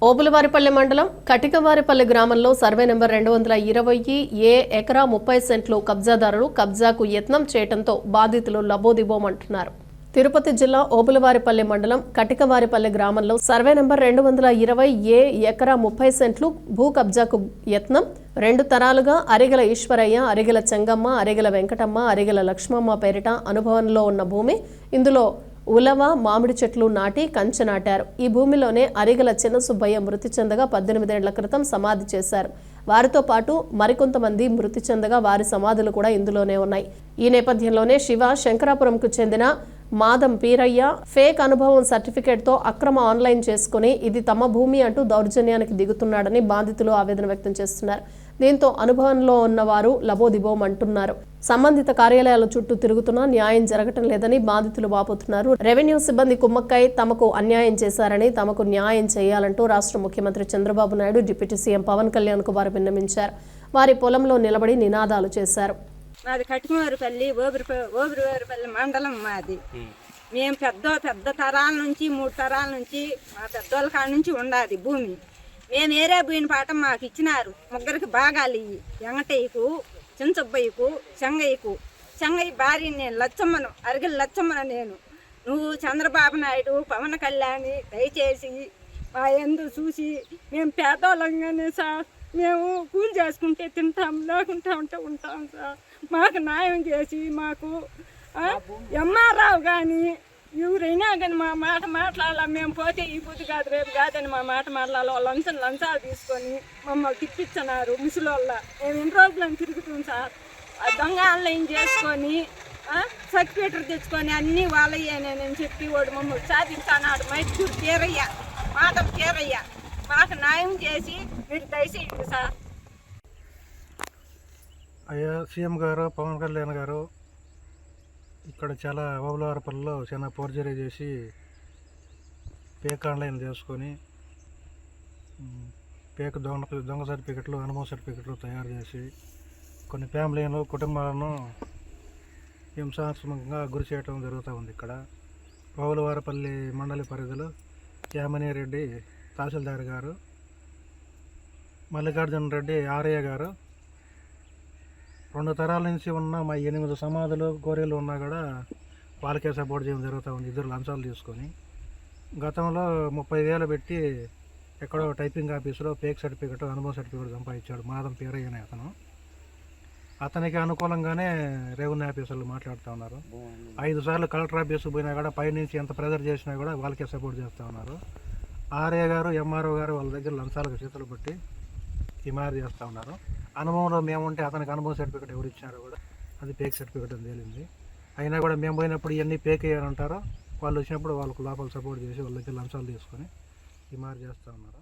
ఓబులవారిపల్లి మండలం కటికవారిపల్లి గ్రామంలో survey number 220 ఏ ఎకరా 30 సెంట్లు కబ్జాదారులు కబ్జాకు యత్నం చేయడంతో బాధితులు లబోదిబోమంటున్నారు. తిరుపతి జిల్లా ఓబులవారిపల్లి మండలం కటికవారిపల్లి గ్రామంలో సర్వే నెంబర్ 220 ఏ ఎకరా 30 సెంట్లు భూ కబ్జాకు యత్నం. 2 తరాలుగా అరిగల ఈశ్వరయ్య, అరిగల చెంగమ్మ, అరిగల వెంకటమ్మ, అరిగల లక్ష్మమ్మ పేరిట అనుభవంలో ఉన్న భూమి. ఇందులో ఉలవ, మామిడి చెట్లు నాటి కంచె నాటారు. ఈ భూమిలోనే అరిగల చిన్న సుబ్బయ్య మృతి చెందగా 18 ఏళ్ల క్రితం సమాధి చేశారు. వారితో పాటు మరికొంతమంది మృతి చెందగా వారి సమాధులు కూడా ఇందులోనే ఉన్నాయి. ఈ నేపథ్యంలోనే శివ శంకరాపురంకు చెందిన మాదం పీరయ్య ఫేక్ అనుభవం సర్టిఫికేట్తో అక్రమ ఆన్లైన్ చేసుకుని ఇది తమ భూమి అంటూ దౌర్జన్యానికి దిగుతున్నాడని బాధితులు ఆవేదన వ్యక్తం చేస్తున్నారు. దీంతో అనుభవంలో ఉన్నవారు లబోదిబోమంటున్నారు. సంబంధిత కార్యాలయాల చుట్టూ తిరుగుతున్నా న్యాయం జరగటం లేదని బాధితులు వాపోతున్నారు. రెవెన్యూ సిబ్బంది కుమ్మక్కై తమకు అన్యాయం చేశారని, తమకు న్యాయం చేయాలంటూ రాష్ట్ర ముఖ్యమంత్రి చంద్రబాబు నాయుడు, డిప్యూటీ సీఎం పవన్ కళ్యాణ్ కు వారు విన్నవించారు. వారి పొలంలో నిలబడి నినాదాలు చేశారు. మాది కటికవారిపల్లి ఓబులవారిపల్లి మండలం మాది. మేము పెద్ద తరాల నుంచి 3 తరాల నుంచి మా పెద్దోళ్ళ కాడ నుంచి ఉండాది భూమి. మేము ఏరే భూమిని పాఠం మాకు ఇచ్చినారు. ముగ్గురికి భాగాలు ఇవి. వెంకటయ్యకు, చిన్నసుబ్బయ్యకు, చెంగయ్య భార్య నేను లచ్చమ్మను, అరిగిల లచ్చమ్మను నేను. నువ్వు చంద్రబాబు నాయుడు, పవన్ కళ్యాణ్ దయచేసి మా ఎందు చూసి మేము పేదోళ్ళంగానే సార్ మేము కూలి చేసుకుంటే తింటాం, లేకుంటా ఉంటే ఉంటాం సార్. మాకు న్యాయం చేసి మాకు ఎంఆర్రావు కానీ ఎవరైనా కానీ మా మాట మాట్లాడాల. మేము పోతే ఈ బుద్ధి కాదు రేపు కాదని మా మాట మాట్లాడాలి. వాళ్ళు లంచాలు తీసుకొని మమ్మల్ని తిప్పించున్నారు ముసలోళ్ళ. మేము ఇన్ని రోజులను తిరుగుతాం సార్. దొంగ ఆన్లైన్ చేసుకొని సర్టిఫికేటర్ తెచ్చుకొని అన్నీ వాళ్ళయ్యానని చెప్పి వాడు మమ్మల్ని సాధించాడు. మైసూరు తీరయ్య, మాధవ తీరయ్య, మాకు న్యాయం చేసి మీరు దయచేయండి సార్. అయ్యా సీఎం గారు, పవన్ కళ్యాణ్ గారు ఇక్కడ చాలా ఓబులవారిపల్లిలో చాలా ఫోర్జరీ చేసి పేక్ ఆన్లైన్ చేసుకొని పేక్ దొంగ సర్టిఫికెట్లు, అనుభవ సర్టిఫికెట్లు తయారు చేసి కొన్ని ఫ్యామిలీలు, కుటుంబాలను హింసాత్మకంగా గురి చేయడం జరుగుతూ ఉంది. ఇక్కడ ఓబులవారిపల్లి మండలి పరిధిలో యామినిరెడ్డి తహసీల్దార్ గారు, మల్లికార్జున రెడ్డి ఆర్ఏ గారు 2 తరాల నుంచి ఉన్న మా 8 సమాధులు, గోరీలు ఉన్నా కూడా వాళ్ళకే సపోర్ట్ చేయడం జరుగుతూ ఉంది. 2 లంచాలు తీసుకొని గతంలో 30,000 పెట్టి ఎక్కడో టైపింగ్ ఆఫీసులో ఫేక్ సర్టిఫికెట్, అనుభవ సర్టిఫికెట్ సంపాదించాడు మాదం పీరయ్య అనే అతనికి అనుకూలంగానే రెవెన్యూ ఆఫీసర్లు మాట్లాడుతూ ఉన్నారు. 5 సార్లు కలెక్టర్ ఆఫీసు పోయినా కూడా పైనుంచి ఎంత ప్రెజర్ చేసినా కూడా వాళ్ళకే సపోర్ట్ చేస్తూ ఉన్నారు. ఆర్ఏ గారు, ఎంఆర్ఓ గారు వాళ్ళ దగ్గర లంచాలకు చేతులు పట్టి హిమారు చేస్తూ ఉన్నారు. అనుభవంలో మేముంటే అతనికి అనుభవ సర్టిఫికేట్ ఎవరు ఇచ్చినారో కూడా అది ఫేక్ సర్టిఫికేట్ అని తేలింది. అయినా కూడా మేము పోయినప్పుడు ఇవన్నీ ఫేక్ అయ్యారంటారో వాళ్ళు వచ్చినప్పుడు వాళ్ళకు లోపల సపోర్ట్ చేసి వాళ్ళ దగ్గర లంచాలు తీసుకొని హిమారు చేస్తూ ఉన్నారు.